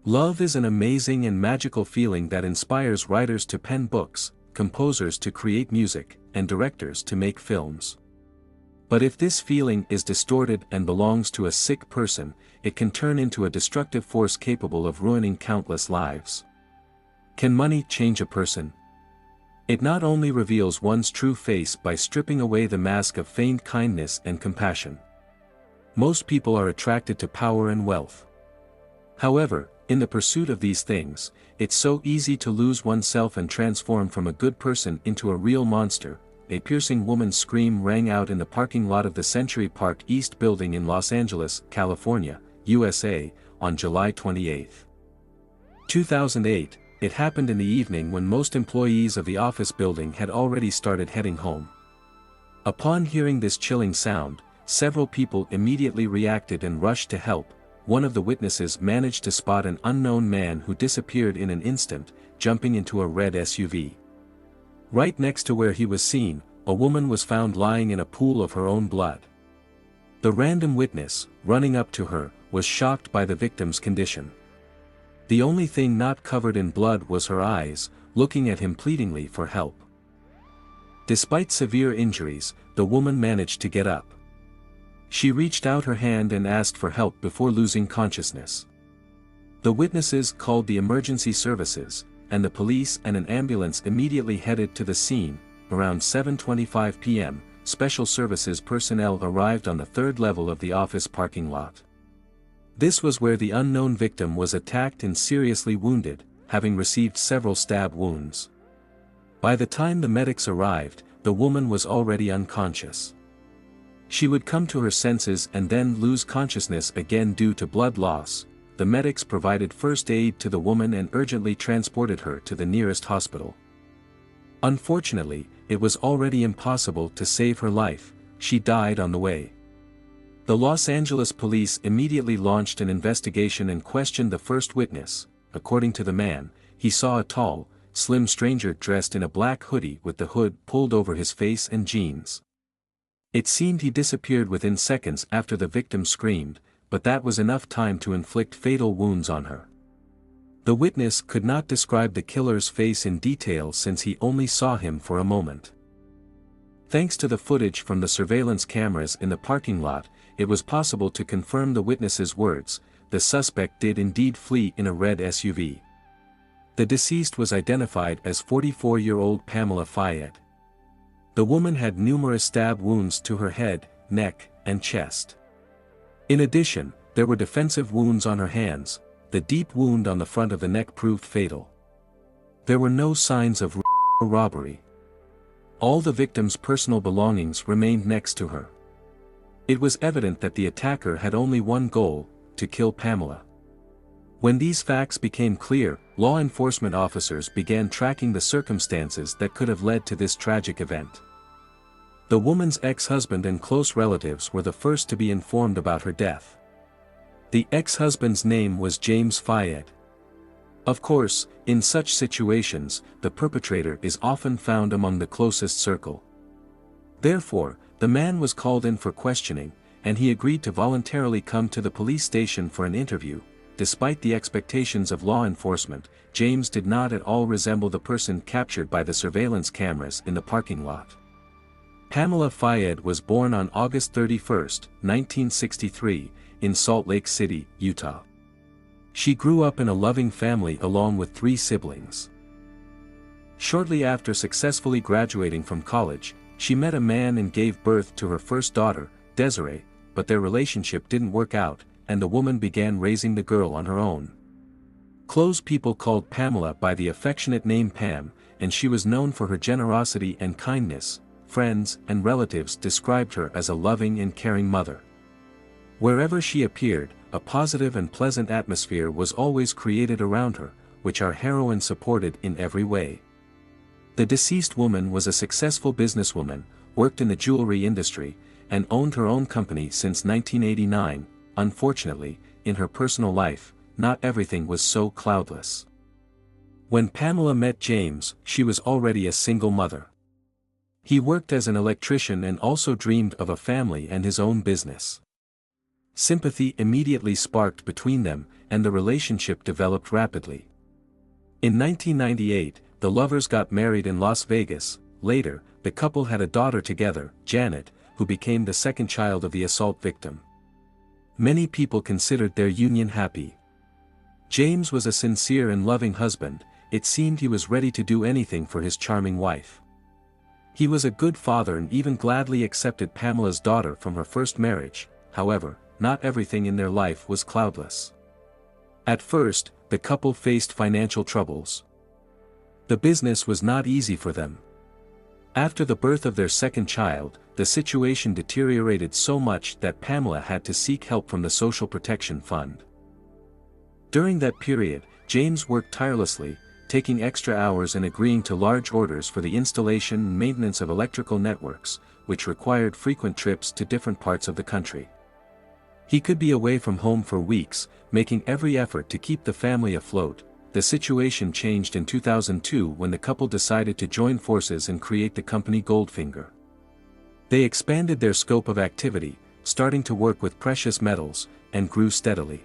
Love is an amazing and magical feeling that inspires writers to pen books, composers to create music, and directors to make films. But if this feeling is distorted and belongs to a sick person, it can turn into a destructive force capable of ruining countless lives. Can money change a person? It not only reveals one's true face by stripping away the mask of feigned kindness and compassion. Most people are attracted to power and wealth. However, in the pursuit of these things, it's so easy to lose oneself and transform from a good person into a real monster. A piercing woman's scream rang out in the parking lot of the Century Park East building in Los Angeles, California, USA, on July 28, 2008. It happened in the evening when most employees of the office building had already started heading home. Upon hearing this chilling sound, several people immediately reacted and rushed to help. One of the witnesses managed to spot an unknown man who disappeared in an instant, jumping into a red SUV. Right next to where he was seen, a woman was found lying in a pool of her own blood. The random witness, running up to her, was shocked by the victim's condition. The only thing not covered in blood was her eyes, looking at him pleadingly for help. Despite severe injuries, the woman managed to get up. She reached out her hand and asked for help before losing consciousness. The witnesses called the emergency services, and the police and an ambulance immediately headed to the scene. Around 7:25 p.m., special services personnel arrived on the third level of the office parking lot. This was where the unknown victim was attacked and seriously wounded, having received several stab wounds. By the time the medics arrived, the woman was already unconscious. She would come to her senses and then lose consciousness again due to blood loss. The medics provided first aid to the woman and urgently transported her to the nearest hospital. Unfortunately, it was already impossible to save her life. She died on the way. The Los Angeles police immediately launched an investigation and questioned the first witness. According to the man, he saw a tall, slim stranger dressed in a black hoodie with the hood pulled over his face and jeans. It seemed he disappeared within seconds after the victim screamed, but that was enough time to inflict fatal wounds on her. The witness could not describe the killer's face in detail since he only saw him for a moment. Thanks to the footage from the surveillance cameras in the parking lot, it was possible to confirm the witness's words. The suspect did indeed flee in a red SUV. The deceased was identified as 44-year-old Pamela Fayed. The woman had numerous stab wounds to her head, neck, and chest. In addition, there were defensive wounds on her hands. The deep wound on the front of the neck proved fatal. There were no signs of robbery. All the victim's personal belongings remained next to her. It was evident that the attacker had only one goal: to kill Pamela. When these facts became clear, law enforcement officers began tracking the circumstances that could have led to this tragic event. The woman's ex-husband and close relatives were the first to be informed about her death. The ex-husband's name was James Fayed. Of course, in such situations, the perpetrator is often found among the closest circle. Therefore, the man was called in for questioning, and he agreed to voluntarily come to the police station for an interview. Despite the expectations of law enforcement, James did not at all resemble the person captured by the surveillance cameras in the parking lot. Pamela Fayed was born on August 31, 1963, in Salt Lake City, Utah. She grew up in a loving family along with 3 siblings. Shortly after successfully graduating from college, she met a man and gave birth to her first daughter, Desiree, but their relationship didn't work out, and the woman began raising the girl on her own. Close people called Pamela by the affectionate name Pam, and she was known for her generosity and kindness. Friends and relatives described her as a loving and caring mother. Wherever she appeared, a positive and pleasant atmosphere was always created around her, which our heroine supported in every way. The deceased woman was a successful businesswoman, worked in the jewelry industry, and owned her own company since 1989. Unfortunately, in her personal life, not everything was so cloudless. When Pamela met James, she was already a single mother. He worked as an electrician and also dreamed of a family and his own business. Sympathy immediately sparked between them, and the relationship developed rapidly. In 1998, the lovers got married in Las Vegas. Later, the couple had a daughter together, Janet, who became the second child of the assault victim. Many people considered their union happy. James was a sincere and loving husband. It seemed he was ready to do anything for his charming wife. He was a good father and even gladly accepted Pamela's daughter from her first marriage. However, not everything in their life was cloudless. At first, the couple faced financial troubles. The business was not easy for them. After the birth of their second child, the situation deteriorated so much that Pamela had to seek help from the Social Protection Fund. During that period, James worked tirelessly, taking extra hours and agreeing to large orders for the installation and maintenance of electrical networks, which required frequent trips to different parts of the country. He could be away from home for weeks, making every effort to keep the family afloat. The situation changed in 2002 when the couple decided to join forces and create the company Goldfinger. They expanded their scope of activity, starting to work with precious metals, and grew steadily.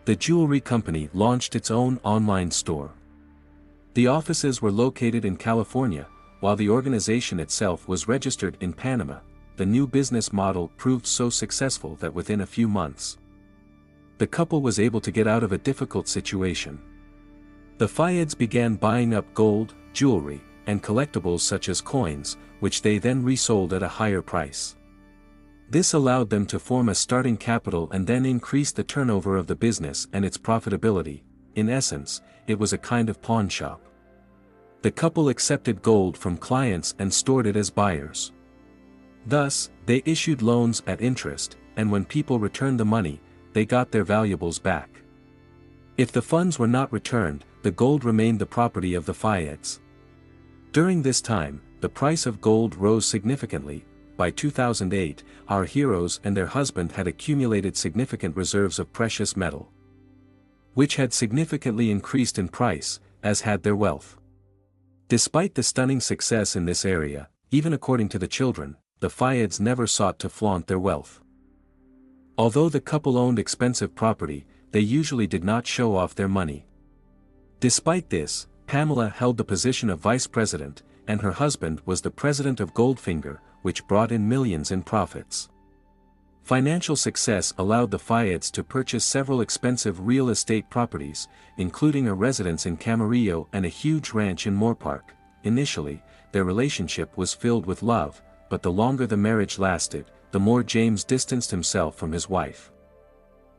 The jewelry company launched its own online store. The offices were located in California, while the organization itself was registered in Panama. The new business model proved so successful that within a few months, the couple was able to get out of a difficult situation. The Fayeds began buying up gold, jewelry, and collectibles such as coins, which they then resold at a higher price. This allowed them to form a starting capital and then increase the turnover of the business and its profitability. In essence, it was a kind of pawn shop. The couple accepted gold from clients and stored it as buyers. Thus, they issued loans at interest, and when people returned the money, they got their valuables back. If the funds were not returned, the gold remained the property of the Fayeds. During this time, the price of gold rose significantly. By 2008, our heroes and their husband had accumulated significant reserves of precious metal, which had significantly increased in price, as had their wealth. Despite the stunning success in this area, even according to the children, the Fayeds never sought to flaunt their wealth. Although the couple owned expensive property, they usually did not show off their money. Despite this, Pamela held the position of vice president, and her husband was the president of Goldfinger, which brought in millions in profits. Financial success allowed the Fayeds to purchase several expensive real estate properties, including a residence in Camarillo and a huge ranch in Moorpark. Initially, their relationship was filled with love, but the longer the marriage lasted, the more James distanced himself from his wife.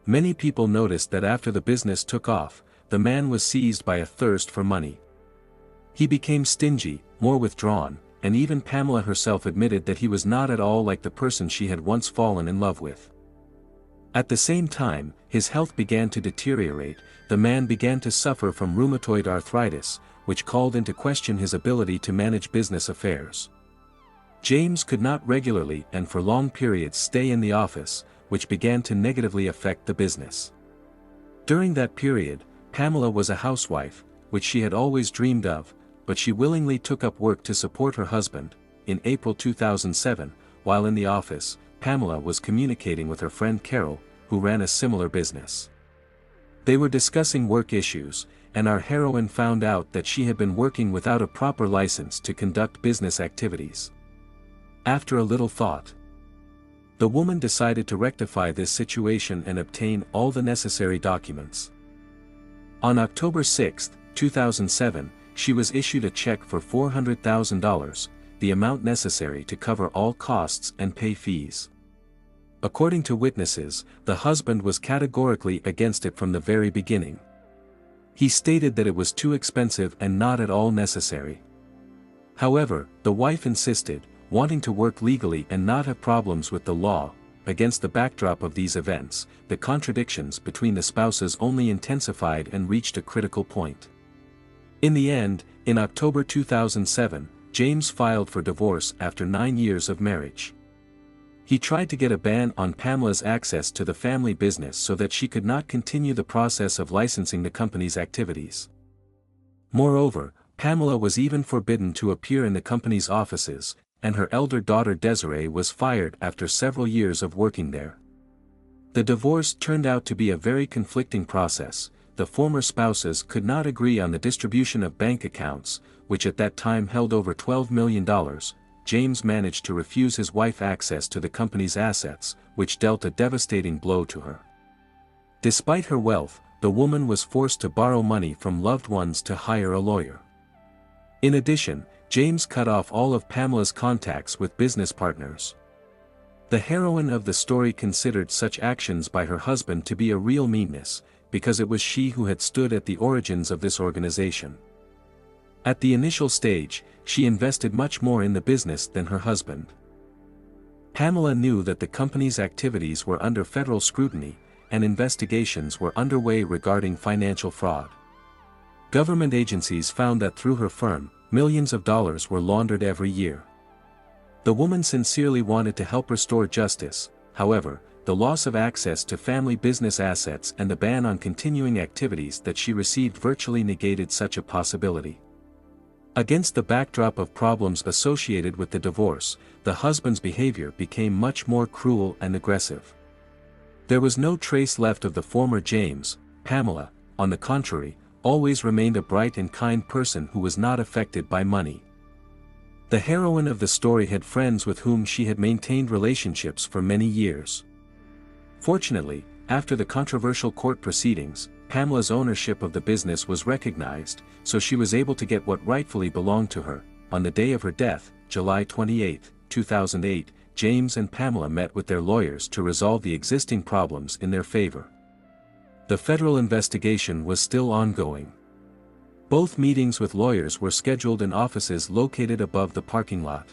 Many people noticed that after the business took off, the man was seized by a thirst for money. He became stingy, more withdrawn, and even Pamela herself admitted that he was not at all like the person she had once fallen in love with. At the same time, his health began to deteriorate. The man began to suffer from rheumatoid arthritis, which called into question his ability to manage business affairs. James could not regularly and for long periods stay in the office, which began to negatively affect the business. During that period, Pamela was a housewife, which she had always dreamed of, but she willingly took up work to support her husband. In April 2007, while in the office, Pamela was communicating with her friend Carol, who ran a similar business. They were discussing work issues, and our heroine found out that she had been working without a proper license to conduct business activities. After a little thought, the woman decided to rectify this situation and obtain all the necessary documents. On October 6, 2007, she was issued a check for $400,000, the amount necessary to cover all costs and pay fees. According to witnesses, the husband was categorically against it from the very beginning. He stated that it was too expensive and not at all necessary. However, the wife insisted, wanting to work legally and not have problems with the law. Against the backdrop of these events, the contradictions between the spouses only intensified and reached a critical point. In the end, in October 2007, James filed for divorce after 9 years of marriage. He tried to get a ban on Pamela's access to the family business so that she could not continue the process of licensing the company's activities. Moreover, Pamela was even forbidden to appear in the company's offices, and her elder daughter Desiree was fired after several years of working there. The divorce turned out to be a very conflicting process. The former spouses could not agree on the distribution of bank accounts, which at that time held over $12 million. James managed to refuse his wife access to the company's assets, which dealt a devastating blow to her. Despite her wealth, the woman was forced to borrow money from loved ones to hire a lawyer. In addition, James cut off all of Pamela's contacts with business partners. The heroine of the story considered such actions by her husband to be a real meanness, because it was she who had stood at the origins of this organization. At the initial stage, she invested much more in the business than her husband. Pamela knew that the company's activities were under federal scrutiny, and investigations were underway regarding financial fraud. Government agencies found that through her firm, millions of dollars were laundered every year. The woman sincerely wanted to help restore justice. However, the loss of access to family business assets and the ban on continuing activities that she received virtually negated such a possibility. Against the backdrop of problems associated with the divorce, the husband's behavior became much more cruel and aggressive. There was no trace left of the former James. Pamela, on the contrary, always remained a bright and kind person who was not affected by money. The heroine of the story had friends with whom she had maintained relationships for many years. Fortunately, after the controversial court proceedings, Pamela's ownership of the business was recognized, so she was able to get what rightfully belonged to her. On the day of her death, July 28, 2008, James and Pamela met with their lawyers to resolve the existing problems in their favor. The federal investigation was still ongoing. Both meetings with lawyers were scheduled in offices located above the parking lot.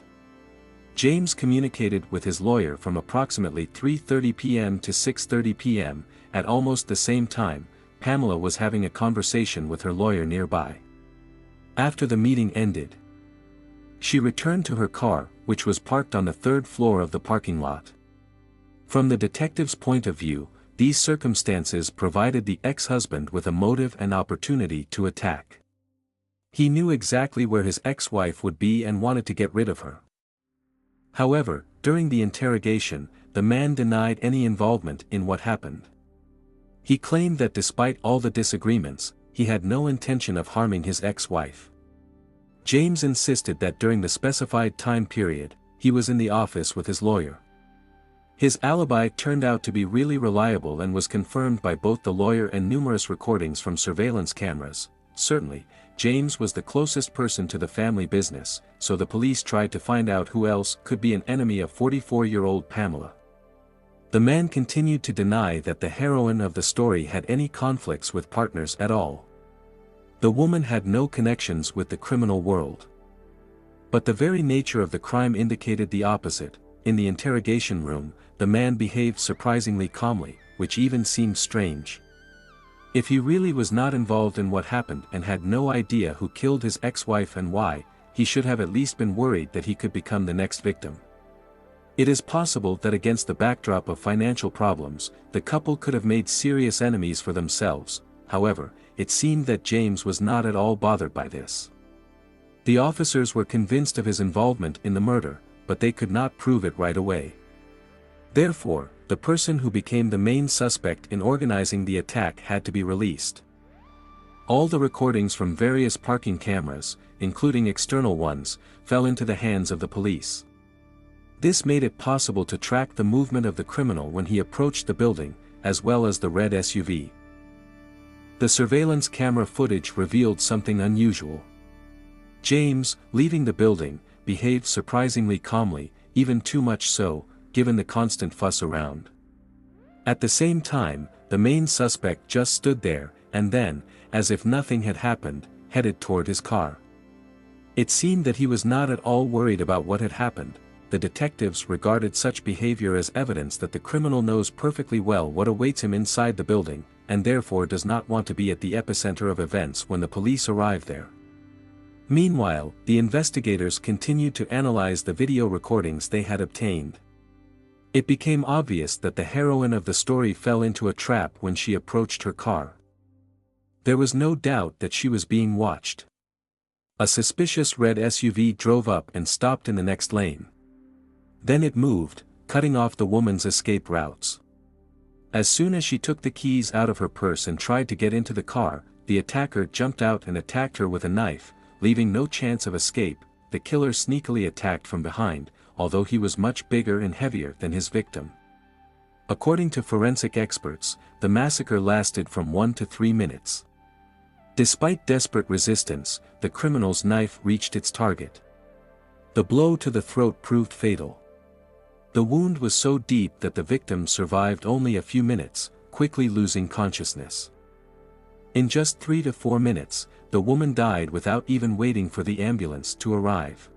James communicated with his lawyer from approximately 3:30 p.m. to 6:30 p.m. At almost the same time, Pamela was having a conversation with her lawyer nearby. After the meeting ended, she returned to her car, which was parked on the third floor of the parking lot. From the detective's point of view, these circumstances provided the ex-husband with a motive and opportunity to attack. He knew exactly where his ex-wife would be and wanted to get rid of her. However, during the interrogation, the man denied any involvement in what happened. He claimed that despite all the disagreements, he had no intention of harming his ex-wife. James insisted that during the specified time period, he was in the office with his lawyer. His alibi turned out to be really reliable and was confirmed by both the lawyer and numerous recordings from surveillance cameras. Certainly, James was the closest person to the family business, so the police tried to find out who else could be an enemy of 44-year-old Pamela. The man continued to deny that the heroine of the story had any conflicts with partners at all. The woman had no connections with the criminal world. But the very nature of the crime indicated the opposite. In the interrogation room, the man behaved surprisingly calmly, which even seemed strange. If he really was not involved in what happened and had no idea who killed his ex-wife and why, he should have at least been worried that he could become the next victim. It is possible that against the backdrop of financial problems, the couple could have made serious enemies for themselves. However, it seemed that James was not at all bothered by this. The officers were convinced of his involvement in the murder, but they could not prove it right away. Therefore, the person who became the main suspect in organizing the attack had to be released. All the recordings from various parking cameras, including external ones, fell into the hands of the police. This made it possible to track the movement of the criminal when he approached the building, as well as the red SUV. The surveillance camera footage revealed something unusual. James, leaving the building, behaved surprisingly calmly, even too much so, given the constant fuss around. At the same time, the main suspect just stood there, and then, as if nothing had happened, headed toward his car. It seemed that he was not at all worried about what had happened. The detectives regarded such behavior as evidence that the criminal knows perfectly well what awaits him inside the building, and therefore does not want to be at the epicenter of events when the police arrive there. Meanwhile, the investigators continued to analyze the video recordings they had obtained. It became obvious that the heroine of the story fell into a trap when she approached her car. There was no doubt that she was being watched. A suspicious red SUV drove up and stopped in the next lane. Then it moved, cutting off the woman's escape routes. As soon as she took the keys out of her purse and tried to get into the car, the attacker jumped out and attacked her with a knife, leaving no chance of escape. The killer sneakily attacked from behind, although he was much bigger and heavier than his victim. According to forensic experts, the massacre lasted from 1 to 3 minutes. Despite desperate resistance, the criminal's knife reached its target. The blow to the throat proved fatal. The wound was so deep that the victim survived only a few minutes, quickly losing consciousness. In just 3 to 4 minutes, the woman died without even waiting for the ambulance to arrive.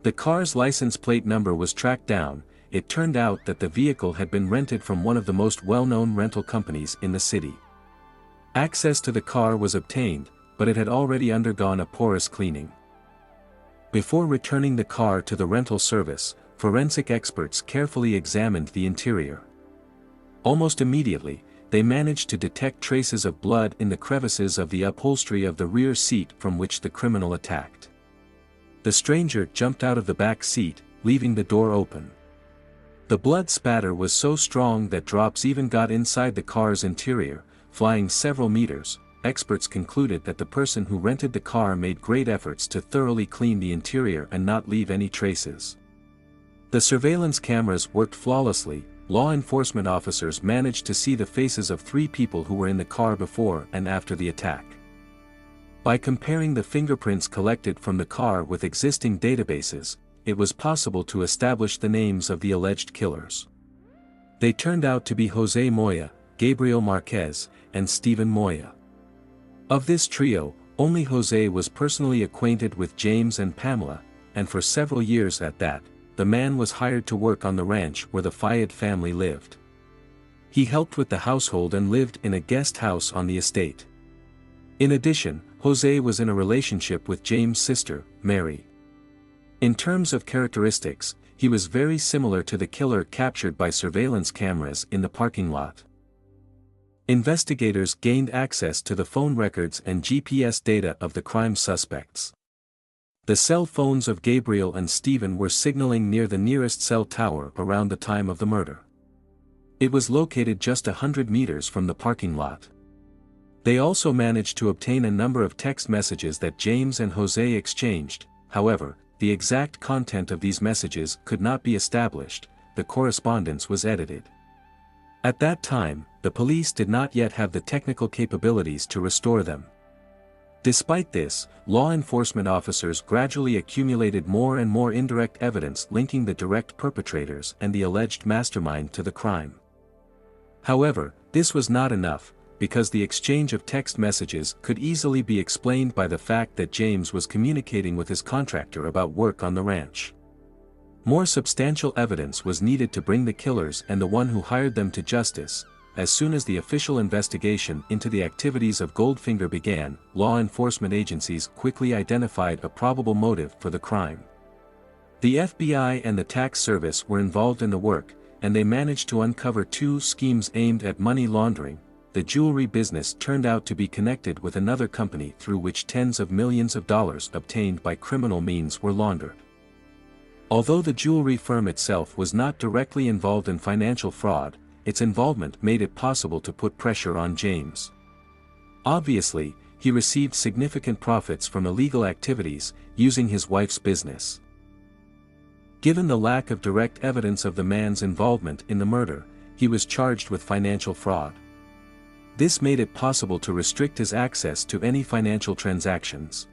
The car's license plate number was tracked down. It turned out that the vehicle had been rented from one of the most well-known rental companies in the city. Access to the car was obtained, but it had already undergone a porous cleaning. Before returning the car to the rental service, forensic experts carefully examined the interior. Almost immediately, they managed to detect traces of blood in the crevices of the upholstery of the rear seat from which the criminal attacked. The stranger jumped out of the back seat, leaving the door open. The blood spatter was so strong that drops even got inside the car's interior, flying several meters. Experts concluded that the person who rented the car made great efforts to thoroughly clean the interior and not leave any traces. The surveillance cameras worked flawlessly. Law enforcement officers managed to see the faces of 3 people who were in the car before and after the attack. By comparing the fingerprints collected from the car with existing databases, it was possible to establish the names of the alleged killers. They turned out to be Jose Moya, Gabriel Marquez, and Stephen Moya. Of this trio, only Jose was personally acquainted with James and Pamela, and for several years at that, the man was hired to work on the ranch where the Fayed family lived. He helped with the household and lived in a guest house on the estate. In addition, Jose was in a relationship with James' sister, Mary. In terms of characteristics, he was very similar to the killer captured by surveillance cameras in the parking lot. Investigators gained access to the phone records and GPS data of the crime suspects. The cell phones of Gabriel and Stephen were signaling near the nearest cell tower around the time of the murder. It was located just 100 meters from the parking lot. They also managed to obtain a number of text messages that James and Jose exchanged. However, the exact content of these messages could not be established. The correspondence was edited. At that time, the police did not yet have the technical capabilities to restore them. Despite this, law enforcement officers gradually accumulated more and more indirect evidence linking the direct perpetrators and the alleged mastermind to the crime. However, this was not enough, because the exchange of text messages could easily be explained by the fact that James was communicating with his contractor about work on the ranch. More substantial evidence was needed to bring the killers and the one who hired them to justice. As soon as the official investigation into the activities of Goldfinger began, law enforcement agencies quickly identified a probable motive for the crime. The FBI and the tax service were involved in the work, and they managed to uncover 2 schemes aimed at money laundering. The jewelry business turned out to be connected with another company through which tens of millions of dollars obtained by criminal means were laundered. Although the jewelry firm itself was not directly involved in financial fraud, its involvement made it possible to put pressure on James. Obviously, he received significant profits from illegal activities, using his wife's business. Given the lack of direct evidence of the man's involvement in the murder, he was charged with financial fraud. This made it possible to restrict his access to any financial transactions.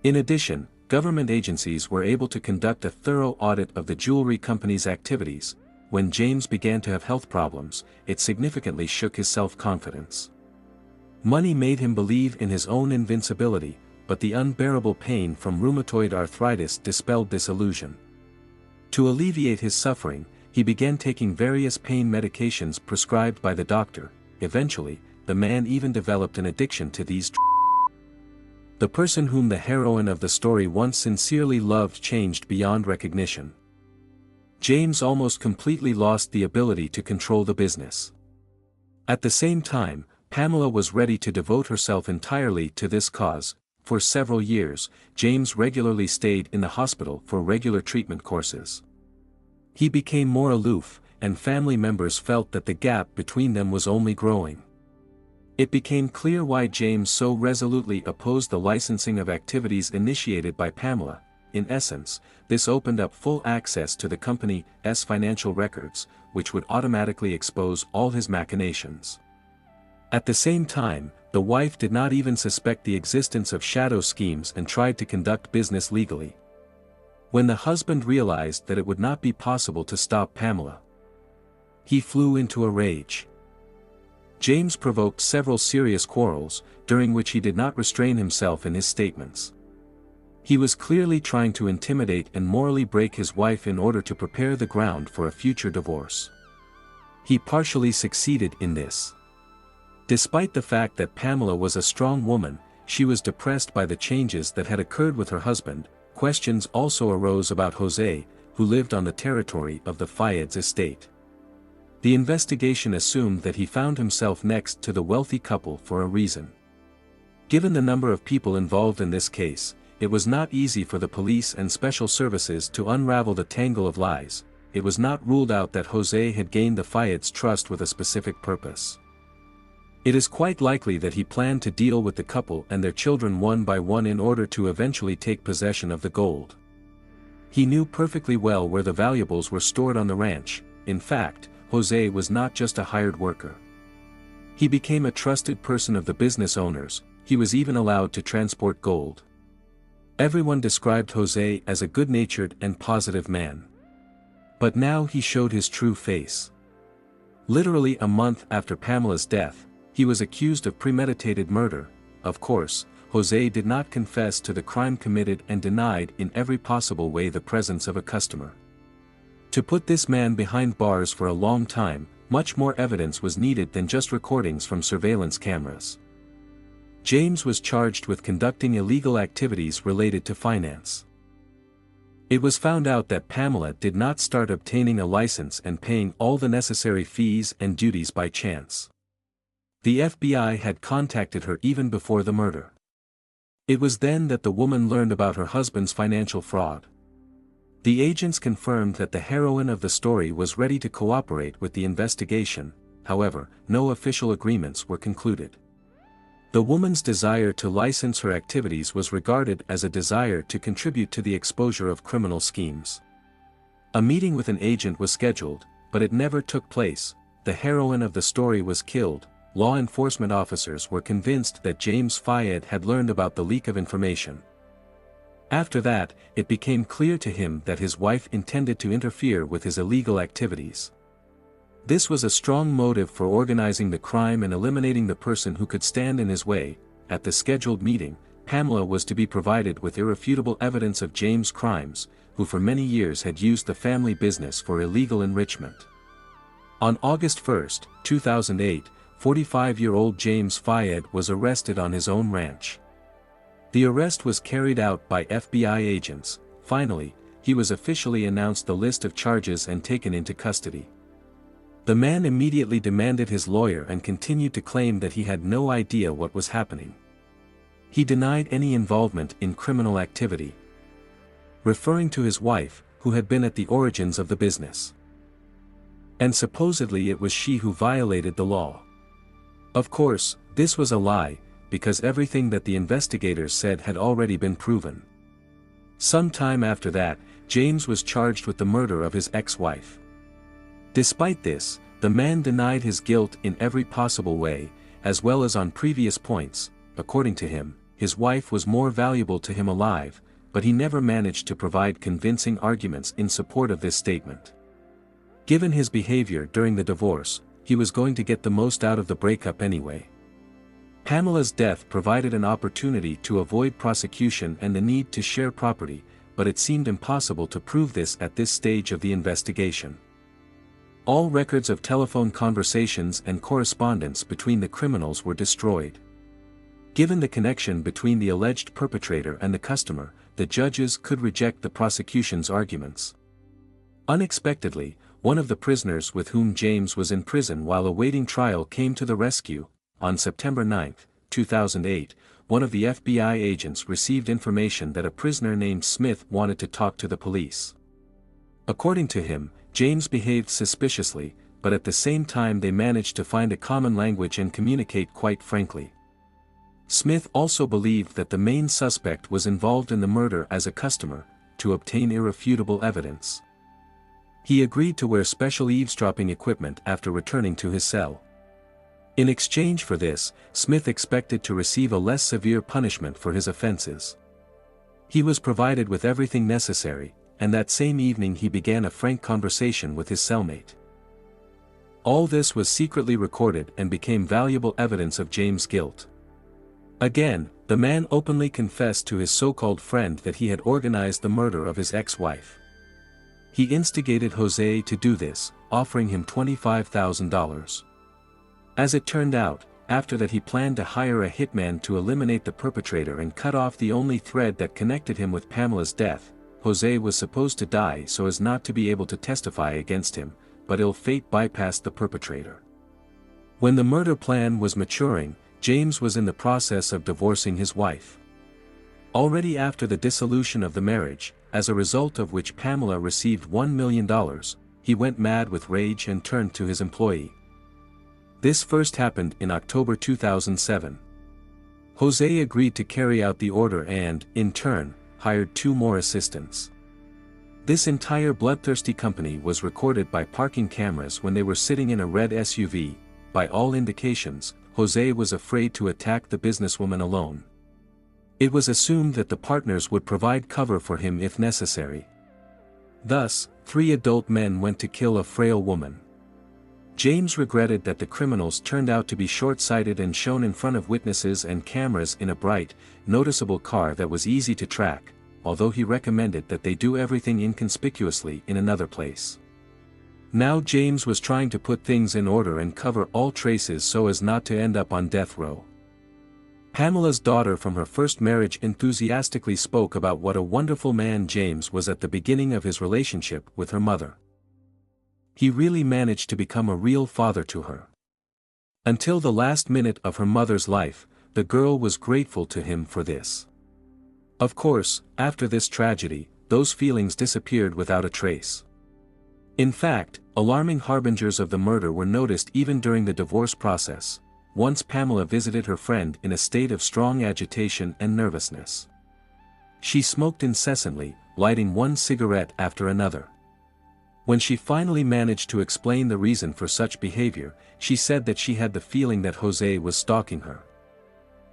In addition, government agencies were able to conduct a thorough audit of the jewelry company's activities. When James began to have health problems, it significantly shook his self-confidence. Money made him believe in his own invincibility, but the unbearable pain from rheumatoid arthritis dispelled this illusion. To alleviate his suffering, he began taking various pain medications prescribed by the doctor. Eventually, the man even developed an addiction to these drugs. The person whom the heroine of the story once sincerely loved changed beyond recognition. James almost completely lost the ability to control the business. At the same time, Pamela was ready to devote herself entirely to this cause. For several years, James regularly stayed in the hospital for regular treatment courses. He became more aloof, and family members felt that the gap between them was only growing. It became clear why James so resolutely opposed the licensing of activities initiated by Pamela. In essence, this opened up full access to the company's financial records, which would automatically expose all his machinations. At the same time, the wife did not even suspect the existence of shadow schemes and tried to conduct business legally. When the husband realized that it would not be possible to stop Pamela, he flew into a rage. James provoked several serious quarrels, during which he did not restrain himself in his statements. He was clearly trying to intimidate and morally break his wife in order to prepare the ground for a future divorce. He partially succeeded in this. Despite the fact that Pamela was a strong woman, she was depressed by the changes that had occurred with her husband. Questions also arose about Jose, who lived on the territory of the Fayed's estate. The investigation assumed that he found himself next to the wealthy couple for a reason. Given the number of people involved in this case, it was not easy for the police and special services to unravel the tangle of lies. It was not ruled out that Jose had gained the Fayed's trust with a specific purpose. It is quite likely that he planned to deal with the couple and their children one by one in order to eventually take possession of the gold. He knew perfectly well where the valuables were stored on the ranch. In fact, Jose was not just a hired worker. He became a trusted person of the business owners. He was even allowed to transport gold. Everyone described Jose as a good-natured and positive man. But now he showed his true face. Literally a month after Pamela's death, he was accused of premeditated murder. Of course, Jose did not confess to the crime committed and denied in every possible way the presence of a customer. To put this man behind bars for a long time, much more evidence was needed than just recordings from surveillance cameras. James was charged with conducting illegal activities related to finance. It was found out that Pamela did not start obtaining a license and paying all the necessary fees and duties by chance. The FBI had contacted her even before the murder. It was then that the woman learned about her husband's financial fraud. The agents confirmed that the heroine of the story was ready to cooperate with the investigation. However, no official agreements were concluded. The woman's desire to license her activities was regarded as a desire to contribute to the exposure of criminal schemes. A meeting with an agent was scheduled, but it never took place. The heroine of the story was killed. Law enforcement officers were convinced that James Fayed had learned about the leak of information. After that, it became clear to him that his wife intended to interfere with his illegal activities. This was a strong motive for organizing the crime and eliminating the person who could stand in his way. At the scheduled meeting, Pamela was to be provided with irrefutable evidence of James' crimes, who for many years had used the family business for illegal enrichment. On August 1, 2008, 45-year-old James Fayed was arrested on his own ranch. The arrest was carried out by FBI agents. Finally, he was officially announced the list of charges and taken into custody. The man immediately demanded his lawyer and continued to claim that he had no idea what was happening. He denied any involvement in criminal activity, referring to his wife, who had been at the origins of the business. And supposedly it was she who violated the law. Of course, this was a lie, because everything that the investigators said had already been proven. Some time after that, James was charged with the murder of his ex-wife. Despite this, the man denied his guilt in every possible way, as well as on previous points. According to him, his wife was more valuable to him alive, but he never managed to provide convincing arguments in support of this statement. Given his behavior during the divorce, he was going to get the most out of the breakup anyway. Pamela's death provided an opportunity to avoid prosecution and the need to share property, but it seemed impossible to prove this at this stage of the investigation. All records of telephone conversations and correspondence between the criminals were destroyed. Given the connection between the alleged perpetrator and the customer, the judges could reject the prosecution's arguments. Unexpectedly, one of the prisoners with whom James was in prison while awaiting trial came to the rescue. On September 9, 2008, one of the FBI agents received information that a prisoner named Smith wanted to talk to the police. According to him, James behaved suspiciously, but at the same time they managed to find a common language and communicate quite frankly. Smith also believed that the main suspect was involved in the murder as a customer, to obtain irrefutable evidence. He agreed to wear special eavesdropping equipment after returning to his cell. In exchange for this, Smith expected to receive a less severe punishment for his offenses. He was provided with everything necessary, and that same evening he began a frank conversation with his cellmate. All this was secretly recorded and became valuable evidence of James' guilt. Again, the man openly confessed to his so-called friend that he had organized the murder of his ex-wife. He instigated Jose to do this, offering him $25,000. As it turned out, after that he planned to hire a hitman to eliminate the perpetrator and cut off the only thread that connected him with Pamela's death. Jose was supposed to die so as not to be able to testify against him, but ill fate bypassed the perpetrator. When the murder plan was maturing, James was in the process of divorcing his wife. Already after the dissolution of the marriage, as a result of which Pamela received $1 million, he went mad with rage and turned to his employee. This first happened in October 2007. Jose agreed to carry out the order and, in turn, hired 2 more assistants. This entire bloodthirsty company was recorded by parking cameras when they were sitting in a red SUV. By all indications, Jose was afraid to attack the businesswoman alone. It was assumed that the partners would provide cover for him if necessary. Thus, 3 adult men went to kill a frail woman. James regretted that the criminals turned out to be short-sighted and shown in front of witnesses and cameras in a bright, noticeable car that was easy to track, although he recommended that they do everything inconspicuously in another place. Now James was trying to put things in order and cover all traces so as not to end up on death row. Pamela's daughter from her first marriage enthusiastically spoke about what a wonderful man James was at the beginning of his relationship with her mother. He really managed to become a real father to her. Until the last minute of her mother's life, the girl was grateful to him for this. Of course, after this tragedy, those feelings disappeared without a trace. In fact, alarming harbingers of the murder were noticed even during the divorce process. Once Pamela visited her friend in a state of strong agitation and nervousness. She smoked incessantly, lighting one cigarette after another. When she finally managed to explain the reason for such behavior, she said that she had the feeling that Jose was stalking her.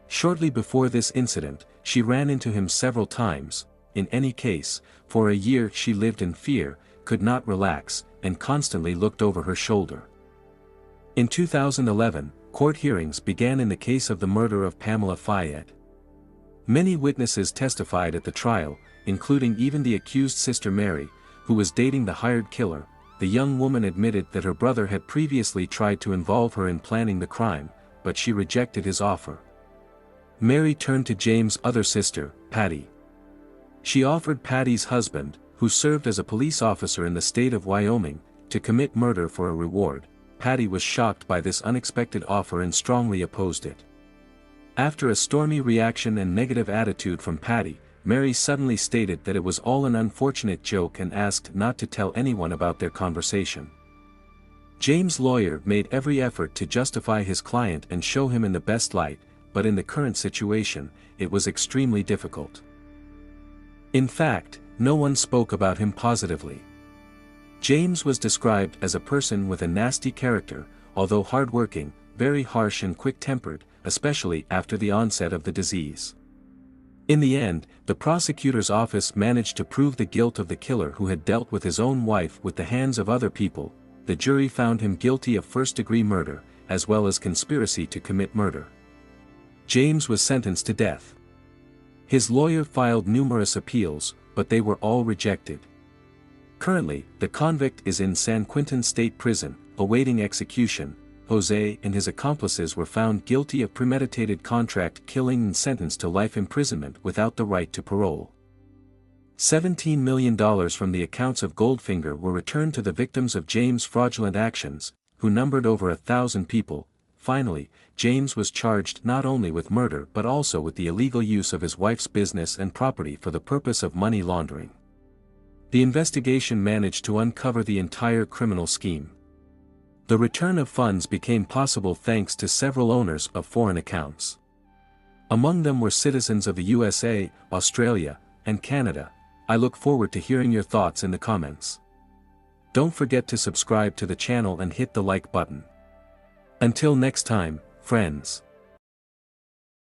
Shortly before this incident, she ran into him several times. In any case, for a year she lived in fear, could not relax, and constantly looked over her shoulder. In 2011, court hearings began in the case of the murder of Pamela Fayed. Many witnesses testified at the trial, including even the accused sister Mary, who was dating the hired killer. The young woman admitted that her brother had previously tried to involve her in planning the crime, but she rejected his offer. Mary turned to James' other sister, Patty. She offered Patty's husband, who served as a police officer in the state of Wyoming, to commit murder for a reward. Patty was shocked by this unexpected offer and strongly opposed it. After a stormy reaction and negative attitude from Patty, Mary suddenly stated that it was all an unfortunate joke and asked not to tell anyone about their conversation. James' lawyer made every effort to justify his client and show him in the best light, but in the current situation, it was extremely difficult. In fact, no one spoke about him positively. James was described as a person with a nasty character, although hardworking, very harsh and quick-tempered, especially after the onset of the disease. In the end, the prosecutor's office managed to prove the guilt of the killer who had dealt with his own wife with the hands of other people. The jury found him guilty of first-degree murder, as well as conspiracy to commit murder. James was sentenced to death. His lawyer filed numerous appeals, but they were all rejected. Currently, the convict is in San Quentin State Prison, awaiting execution. Jose and his accomplices were found guilty of premeditated contract killing and sentenced to life imprisonment without the right to parole. $17 million from the accounts of Goldfinger were returned to the victims of James' fraudulent actions, who numbered over 1,000 people. Finally, James was charged not only with murder but also with the illegal use of his wife's business and property for the purpose of money laundering. The investigation managed to uncover the entire criminal scheme. The return of funds became possible thanks to several owners of foreign accounts. Among them were citizens of the USA, Australia, and Canada. I look forward to hearing your thoughts in the comments. Don't forget to subscribe to the channel and hit the like button. Until next time, friends.